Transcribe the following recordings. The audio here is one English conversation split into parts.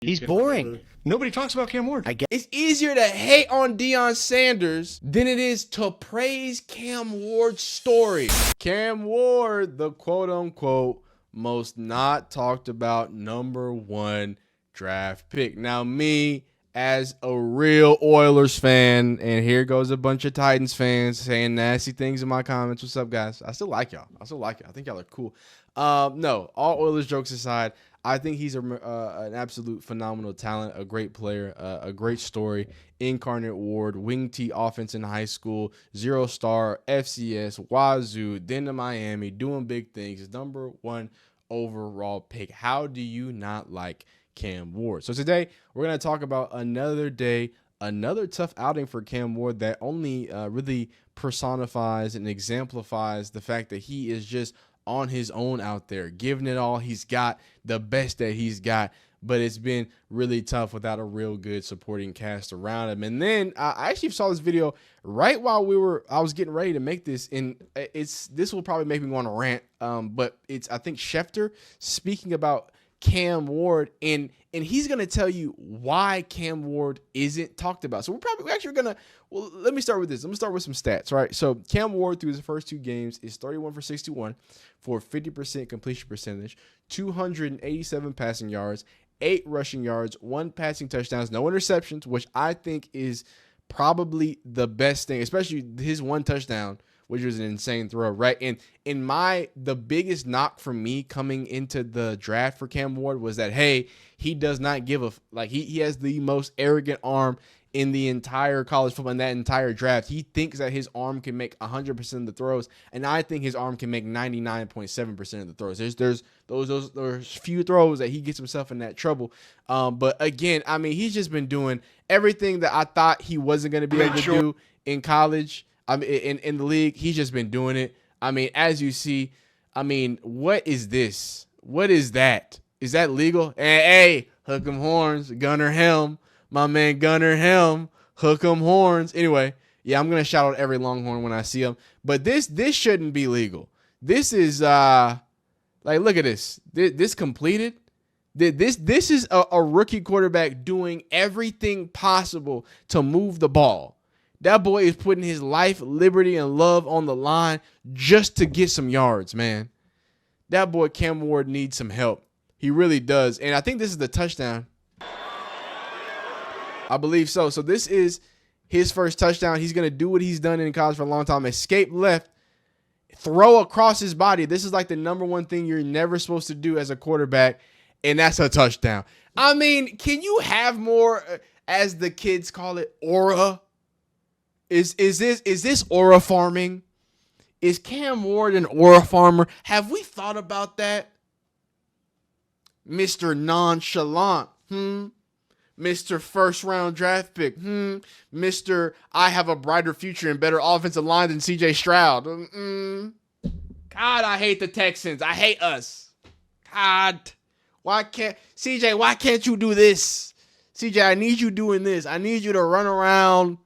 He's boring. Nobody talks about Cam Ward. I guess it's easier to hate on Deion Sanders than it is to praise Cam Ward's story. Cam Ward, the quote-unquote most not talked about #1 draft pick. Now, me, as a real Oilers fan, and here goes a bunch of Titans fans saying nasty things in my comments. What's up, guys? I still like y'all. I think y'all are cool. No, all Oilers jokes aside, I think he's an absolute phenomenal talent, a great player, a great story. Incarnate Ward, wing T offense in high school, 0-star, FCS, Wazoo, then to Miami, doing big things. His #1 overall pick. How do you not like Cam Ward? So today we're going to talk about another day, another tough outing for Cam Ward that only really personifies and exemplifies the fact that he is just on his own out there, giving it all he's got, the best that he's got, but it's been really tough without a real good supporting cast around him. And then I actually saw this video right while I was getting ready to make this, and this will probably make me want to rant, but it's, I think, Schefter speaking about Cam Ward, and he's going to tell you why Cam Ward isn't talked about. So we're actually going to, well, let me start with this. Let me start with some stats, right? So Cam Ward through his first 2 games is 31 for 61 for 50% completion percentage, 287 passing yards, 8 rushing yards, 1 passing touchdowns, no interceptions, which I think is probably the best thing, especially his 1 touchdown, which was an insane throw, right? And the biggest knock for me coming into the draft for Cam Ward was that, hey, he does not give a, he has the most arrogant arm in the entire college football, in that entire draft. He thinks that his arm can make 100% of the throws, and I think his arm can make 99.7% of the throws. There's those few throws that he gets himself in that trouble. But again, I mean, he's just been doing everything that I thought he wasn't going to be able to do in college. I mean, in the league, he's just been doing it. I mean, as you see, I mean, what is this? What is that? Is that legal? Hey, hook 'em horns, Gunner Helm. My man Gunner Helm, hook 'em horns. Anyway, yeah, I'm going to shout out every Longhorn when I see him. But this shouldn't be legal. This is, look at this. This completed. This is a rookie quarterback doing everything possible to move the ball. That boy is putting his life, liberty, and love on the line just to get some yards, man. That boy Cam Ward needs some help. He really does. And I think this is the touchdown. I believe so. So this is his first touchdown. He's going to do what he's done in college for a long time. Escape left, throw across his body. This is like the #1 thing you're never supposed to do as a quarterback, and that's a touchdown. I mean, can you have more, as the kids call it, aura? Is this aura farming? Is Cam Ward an aura farmer? Have we thought about that? Mr. Nonchalant, Mr. first-round draft pick, Mr. I have a brighter future and better offensive line than C.J. Stroud. God, I hate the Texans. I hate us. God, why can't you do this? CJ, I need you doing this. I need you to run around.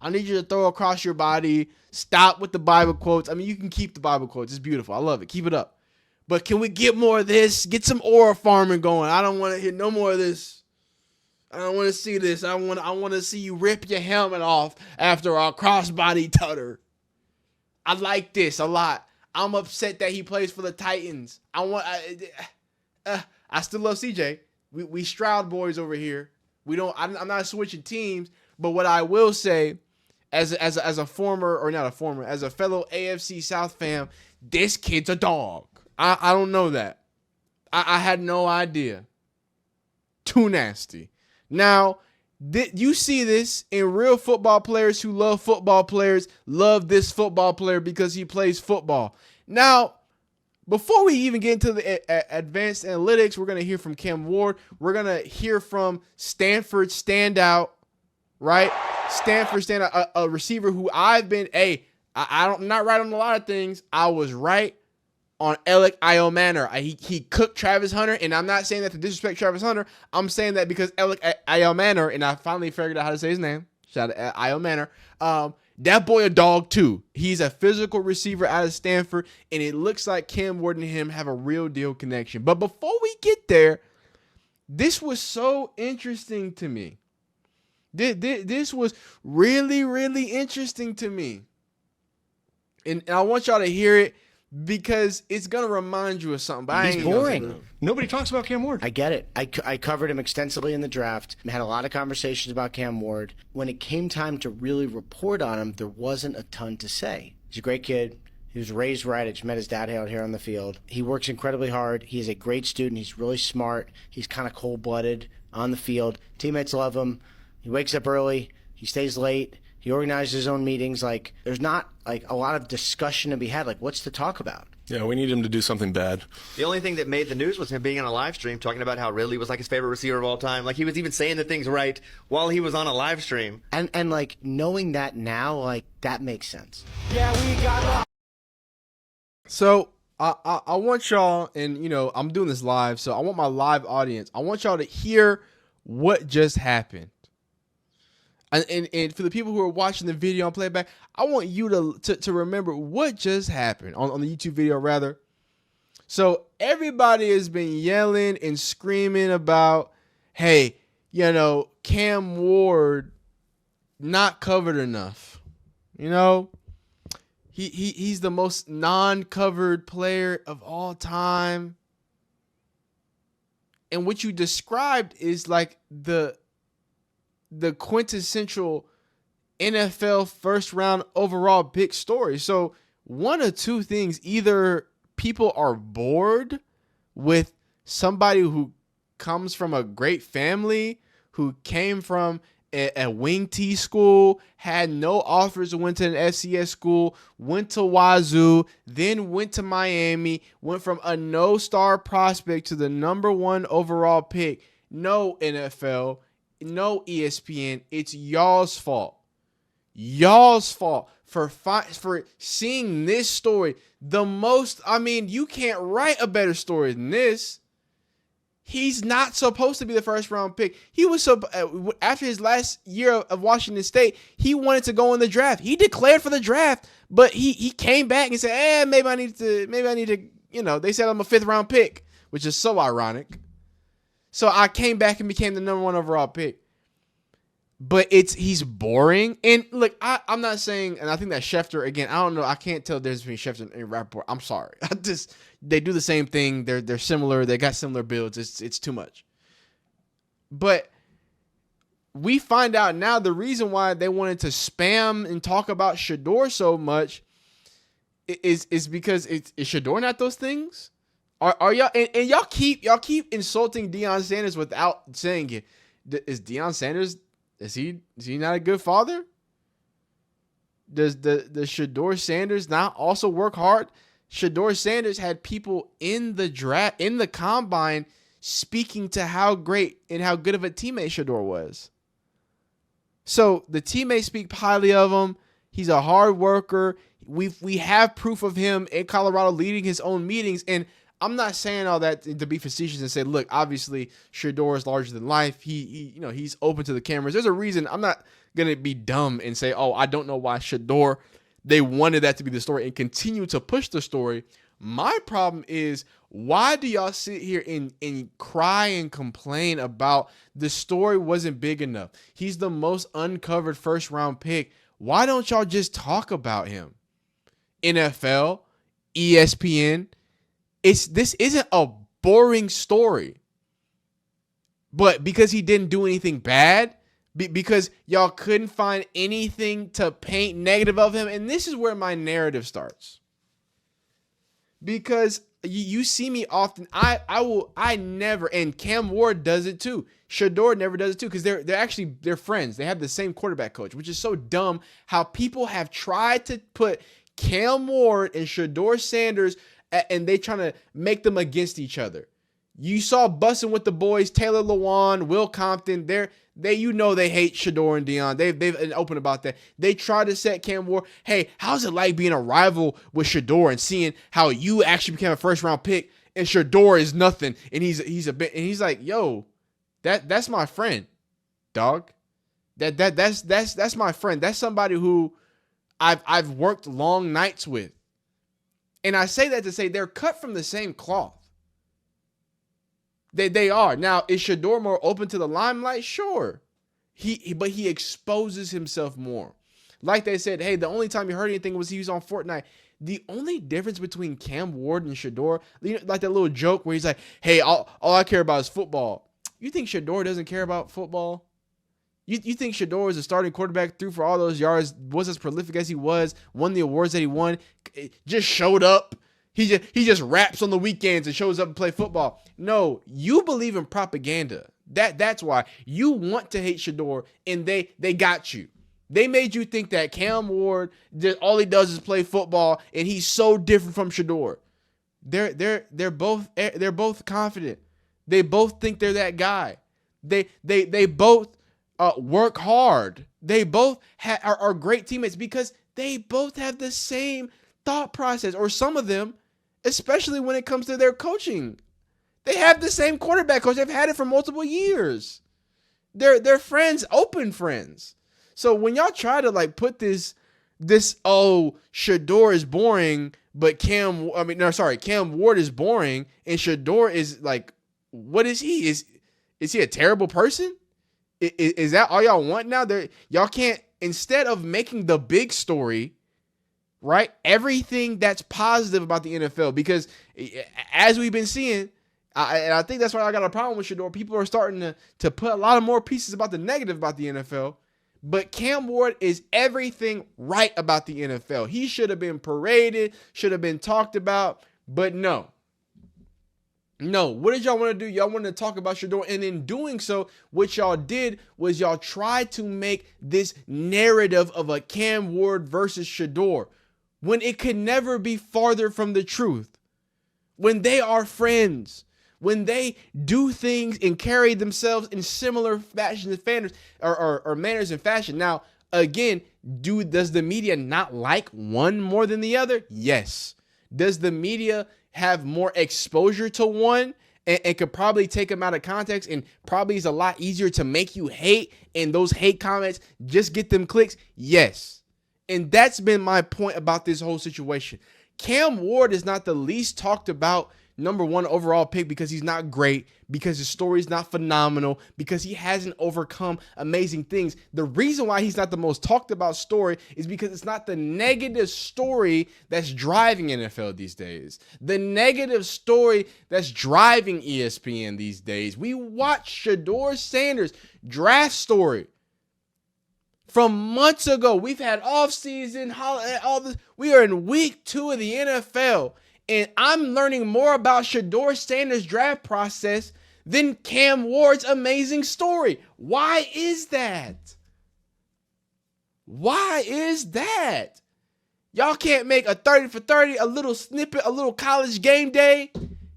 I need you to throw across your body. Stop with the Bible quotes. I mean, you can keep the Bible quotes. It's beautiful. I love it. Keep it up. But can we get more of this? Get some aura farming going. I don't want to hear no more of this. I don't want to see this. I want to see you rip your helmet off after a crossbody tutter. I like this a lot. I'm upset that he plays for the Titans. I still love CJ. We Stroud boys over here. I'm not switching teams. But what I will say, as a former, or not a former, as a fellow AFC South fan, this kid's a dog. I don't know that. I had no idea. Too nasty. Now, you see this in real football players who love football players, love this football player because he plays football. Now, before we even get into the advanced analytics, we're going to hear from Cam Ward. We're going to hear from Stanford standout, right? Stanford standout, a receiver who I'm not right on a lot of things. I was right on Alec Iomanner. He cooked Travis Hunter, and I'm not saying that to disrespect Travis Hunter. I'm saying that because Alec Iomanner, and I finally figured out how to say his name. Shout out to Iomanner. That boy a dog too. He's a physical receiver out of Stanford, and it looks like Cam Ward and him have a real deal connection. But before we get there, This was so interesting to me. This was really, really interesting to me. And I want y'all to hear it because it's going to remind you of something. But He's boring. Nobody talks about Cam Ward. I get it. I covered him extensively in the draft. I had a lot of conversations about Cam Ward. When it came time to really report on him, there wasn't a ton to say. He's a great kid. He was raised right. I just met his dad out here on the field. He works incredibly hard. He's a great student. He's really smart. He's kind of cold-blooded on the field. Teammates love him. He wakes up early. He stays late. He organizes his own meetings. Like, there's not like a lot of discussion to be had. Like, what's to talk about? Yeah, we need him to do something bad. The only thing that made the news was him being on a live stream talking about how Ridley was like his favorite receiver of all time. Like, he was even saying the things right while he was on a live stream. And like, knowing that now, like, that makes sense. So I want y'all, and you know, I'm doing this live, so I want my live audience. I want y'all to hear what just happened. And for the people who are watching the video on playback, I want you to remember what just happened on the YouTube video, rather. So everybody has been yelling and screaming about, hey, you know, Cam Ward not covered enough. You know, he's the most non-covered player of all time. And what you described is like the quintessential NFL first round overall pick story. So one of two things: either people are bored with somebody who comes from a great family, who came from a wing T school, had no offers, went to an FCS school, went to Wazoo, then went to Miami, went from a no-star prospect to the #1 overall pick. No NFL, no ESPN. It's y'all's fault. Y'all's fault for seeing this story. The most, I mean, you can't write a better story than this. He's not supposed to be the first round pick. He was after his last year of Washington State, he wanted to go in the draft. He declared for the draft, but he came back and said, maybe I need to, you know, they said I'm a 5th round pick, which is so ironic. So I came back and became the #1 overall pick. But he's boring. And look, I'm not saying, and I think that Schefter, again, I don't know, I can't tell the difference between Schefter and Rappaport. I'm sorry. They do the same thing. They're similar. They got similar builds. It's too much. But we find out now the reason why they wanted to spam and talk about Shedeur so much is because is Shedeur not those things? Are y'all and y'all keep insulting Deion Sanders without saying it. Is Deion Sanders, is he not a good father? Does Shedeur Sanders not also work hard? Shedeur Sanders had people in the draft, in the combine, speaking to how great and how good of a teammate Shedeur was. So the teammates speak highly of him. He's a hard worker. We have proof of him in Colorado leading his own meetings. And I'm not saying all that to be facetious and say, look, obviously Shedeur is larger than life. He's open to the cameras. There's a reason. I'm not going to be dumb and say, oh, I don't know why Shedeur, they wanted that to be the story and continue to push the story. My problem is, why do y'all sit here and cry and complain about the story wasn't big enough? He's the most uncovered first round pick. Why don't y'all just talk about him? NFL, ESPN. This isn't a boring story. But because he didn't do anything bad, because y'all couldn't find anything to paint negative of him, and this is where my narrative starts. Because you see me often, I never, and Cam Ward does it too. Shedeur never does it too, because they're friends. They have the same quarterback coach, which is so dumb how people have tried to put Cam Ward and Shedeur Sanders, and they trying to make them against each other. You saw Bussin' with the boys, Taylor Lewan, Will Compton. They hate Shedeur and Deion. They've been open about that. They try to set Cam Ward, hey, how's it like being a rival with Shedeur and seeing how you actually became a first round pick and Shedeur is nothing, and he's like, yo, that's my friend, dog. That's my friend. That's somebody who I've worked long nights with. And I say that to say they're cut from the same cloth. They are. Now, is Shador more open to the limelight? Sure. But he exposes himself more. Like they said, hey, the only time you heard anything was he was on Fortnite. The only difference between Cam Ward and Shador, like that little joke where he's like, hey, all I care about is football. You think Shador doesn't care about football? You think Shador is a starting quarterback, threw for all those yards, was as prolific as he was, won the awards that he won, just showed up. He just raps on the weekends and shows up and play football. No, you believe in propaganda. That's why you want to hate Shador, and they got you. They made you think that Cam Ward, all he does is play football, and he's so different from Shador. They're both confident. They both think they're that guy. They both work hard. They both are great teammates because they both have the same thought process, or some of them, especially when it comes to their coaching. They have the same quarterback coach. They've had it for multiple years. They're friends, open friends. So when y'all try to like put this Shador is boring, but Cam Ward is boring, and Shador is like, what is he? Is he a terrible person? Is that all y'all want now? Y'all can't, instead of making the big story, right? Everything that's positive about the NFL, because as we've been seeing, and I think that's why I got a problem with Shador. People are starting to put a lot of more pieces about the negative about the NFL. But Cam Ward is everything right about the NFL. He should have been paraded, should have been talked about, but no. No, what did y'all want to do? Y'all wanted to talk about Shador, and in doing so, what y'all did was y'all tried to make this narrative of a Cam Ward versus Shador when it could never be farther from the truth. When they are friends, when they do things and carry themselves in similar fashion or manners and fashion. Now, again, does the media not like one more than the other? Yes. Does the media have more exposure to one and could probably take them out of context, and probably is a lot easier to make you hate, and those hate comments just get them clicks? Yes. And that's been my point about this whole situation. Cam Ward is not the least talked about number one overall pick because he's not great, because his story is not phenomenal, because he hasn't overcome amazing things. The reason why he's not the most talked about story is because it's not the negative story that's driving NFL these days. The negative story that's driving ESPN these days. We watch Shador Sanders' draft story from months ago. We've had offseason, all this. We are in week 2 of the NFL. And I'm learning more about Shador Sanders' draft process than Cam Ward's amazing story. Why is that? Why is that? Y'all can't make a 30 for 30, a little snippet, a little college game day?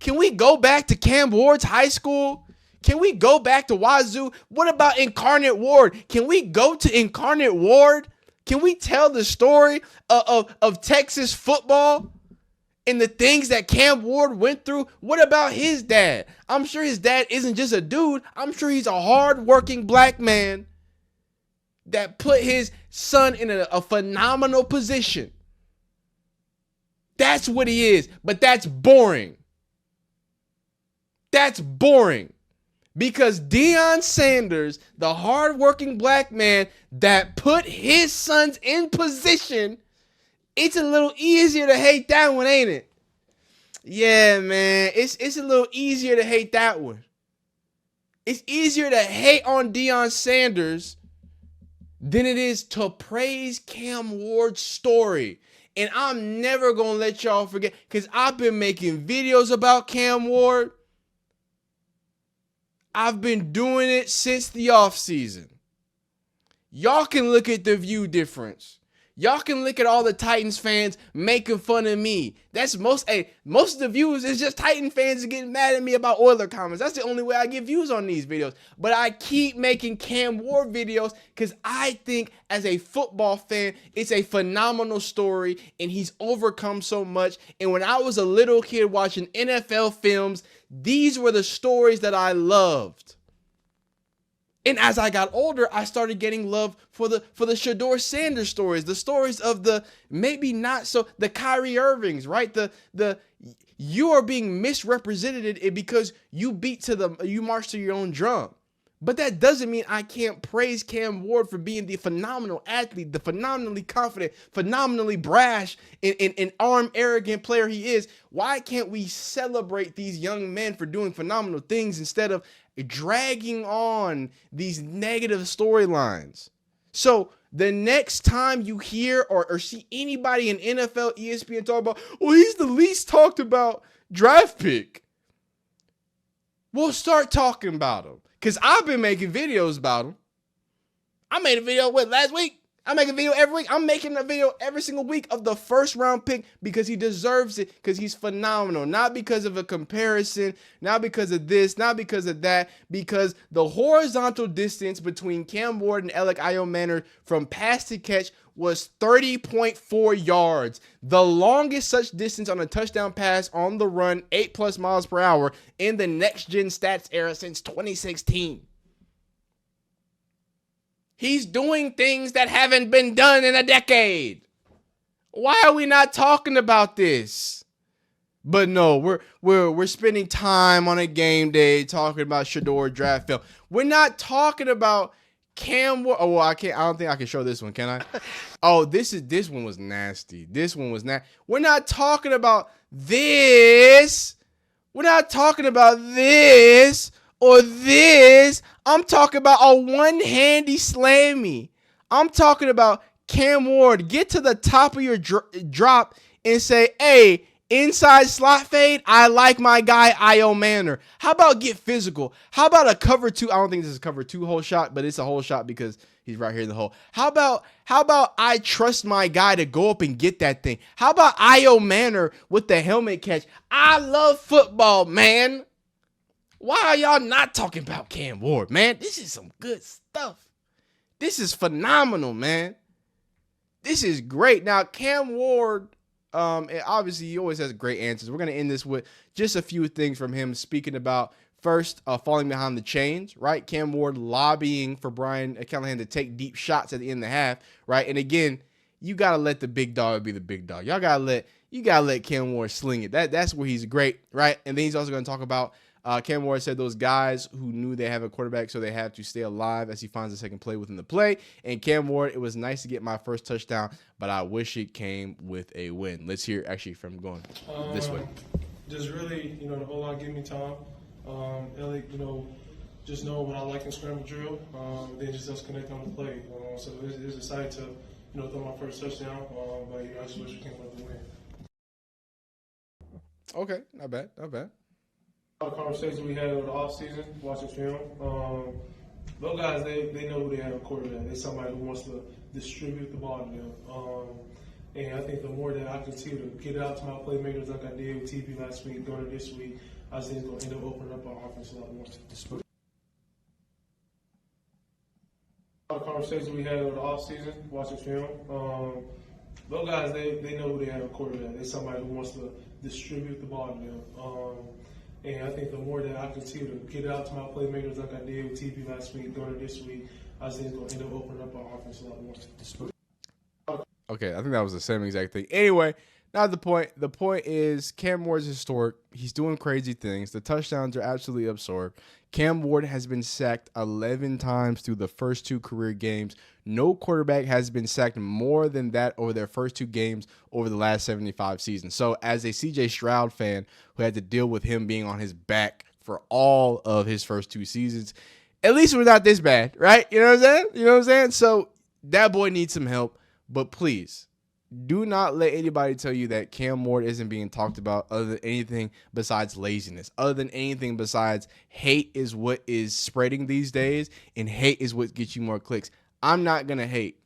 Can we go back to Cam Ward's high school? Can we go back to Wazoo? What about Incarnate Ward? Can we go to Incarnate Ward? Can we tell the story of Texas football and the things that Cam Ward went through? What about his dad? I'm sure his dad isn't just a dude. I'm sure he's a hard-working black man that put his son in a phenomenal position. That's what he is. But that's boring. That's boring. Because Deion Sanders, the hard-working black man that put his sons in position, it's a little easier to hate that one, ain't it? Yeah, man. It's a little easier to hate that one. It's easier to hate on Deion Sanders than it is to praise Cam Ward's story. And I'm never going to let y'all forget, because I've been making videos about Cam Ward. I've been doing it since the offseason. Y'all can look at the view difference. Y'all can look at all the Titans fans making fun of me. That's most of the views is just Titan fans getting mad at me about Oiler comments. That's the only way I get views on these videos. But I keep making Cam Ward videos because I think as a football fan, it's a phenomenal story and he's overcome so much. And when I was a little kid watching NFL films, these were the stories that I loved. And as I got older, I started getting love for the Shador Sanders stories, the stories of the maybe not so the Kyrie Irvings, right? The you are being misrepresented because you march to your own drum. But that doesn't mean I can't praise Cam Ward for being the phenomenal athlete, the phenomenally confident, phenomenally brash, and arm arrogant player he is. Why can't we celebrate these young men for doing phenomenal things instead of dragging on these negative storylines? So the next time you hear or see anybody in NFL, ESPN talk about, well, he's the least talked about draft pick, we'll start talking about him. Because I've been making videos about him. I made a video last week? I make a video every week. I'm making a video every single week of the first round pick because he deserves it, because he's phenomenal. Not because of a comparison, not because of this, not because of that, because the horizontal distance between Cam Ward and Alec Manor from pass to catch was 30.4 yards. The longest such distance on a touchdown pass on the run, 8+ miles per hour in the next gen stats era since 2016. He's doing things that haven't been done in a decade. Why are we not talking about this? But no, we're spending time on a game day talking about Shador draft film. We're not talking about Cam Ward. Oh, well, I don't think I can show this one, can I? Oh, this one was nasty. This one was nasty. We're not talking about this. We're not talking about this or this. I'm talking about a one-handy slammy. I'm talking about Cam Ward. Get to the top of your drop and say, hey, inside slot fade, I like my guy, Io Manor. How about get physical? How about a cover two? I don't think this is a cover two hole shot, but it's a hole shot because he's right here in the hole. How about I trust my guy to go up and get that thing? How about Io Manor with the helmet catch? I love football, man. Why are y'all not talking about Cam Ward, man? This is some good stuff. This is phenomenal, man. This is great. Now, Cam Ward, obviously, he always has great answers. We're going to end this with just a few things from him speaking about, first, falling behind the chains, right? Cam Ward lobbying for Brian Callahan to take deep shots at the end of the half, right? And again, you got to let the big dog be the big dog. You got to let Cam Ward sling it. That's where he's great, right? And then he's also going to talk about Cam Ward said those guys who knew they have a quarterback, so they have to stay alive as he finds a second play within the play. And Cam Ward, it was nice to get my first touchdown, but I wish it came with a win. Let's hear actually from going this way. Just really, the O-line give me time. Elliot, just know what I like in scramble drill. Then just us connect on the play. So it's excited to, throw my first touchdown. But I just wish we came with the win. Okay, not bad. A lot of conversations we had over the offseason, watching film. Those guys, they know who they have a quarterback. They're somebody who wants to distribute the ball to them. And I think the more that I continue to get out to my playmakers like I did with TP last week, going to this week, I think it's going to end up opening up our offense a lot more. A lot of conversations we had over the offseason, watching film. Those guys, they know who they have a quarterback. They're somebody who wants to distribute the ball to them. And I think the more that I continue to get out to my playmakers like I did with TP last week, going to this week, I think it's going to end up opening up our offense a lot more. Okay, I think that was the same exact thing. Anyway, not the point. The point is Cam Ward's historic. He's doing crazy things. The touchdowns are absolutely absurd. Cam Ward has been sacked 11 times through the first two career games. No quarterback has been sacked more than that over their first two games over the last 75 seasons. So as a CJ Stroud fan who had to deal with him being on his back for all of his first two seasons, at least we're not this bad, right? You know what I'm saying? So that boy needs some help. But please, do not let anybody tell you that Cam Ward isn't being talked about other than anything besides laziness, other than anything besides hate is what is spreading these days, and hate is what gets you more clicks. I'm not going to hate.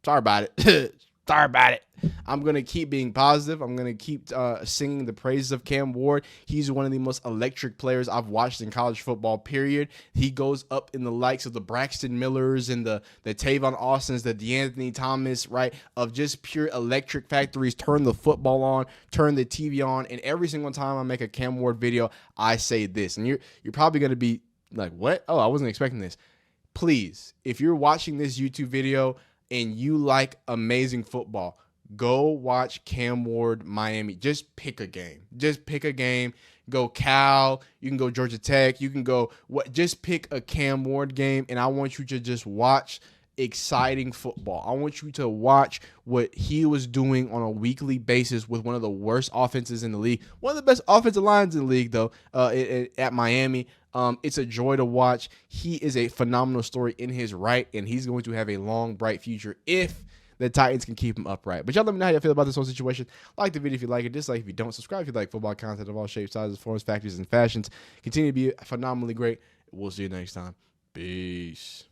Sorry about it. Sorry about it. I'm going to keep being positive. I'm going to keep singing the praises of Cam Ward. He's one of the most electric players I've watched in college football, period. He goes up in the likes of the Braxton Millers and the Tavon Austins, the DeAnthony Thomas, right, of just pure electric factories. Turn the football on, turn the TV on, and every single time I make a Cam Ward video, I say this. And you're probably going to be like, what? Oh, I wasn't expecting this. please, if you're watching this YouTube video and you like amazing football, go watch Cam Ward Miami. Just pick a game. Just pick a game. Go Cal. You can go Georgia Tech. You can go just pick a Cam Ward game, and I want you to just watch exciting football. I want you to watch what he was doing on a weekly basis with one of the worst offenses in the league. One of the best offensive lines in the league, though, at Miami. It's a joy to watch. He is a phenomenal story in his right, and he's going to have a long, bright future if the Titans can keep him upright. But y'all let me know how you feel about this whole situation. Like the video if you like it, dislike if you don't. Subscribe if you like football content of all shapes, sizes, forms, factors, and fashions. Continue to be phenomenally great. We'll see you next time. Peace.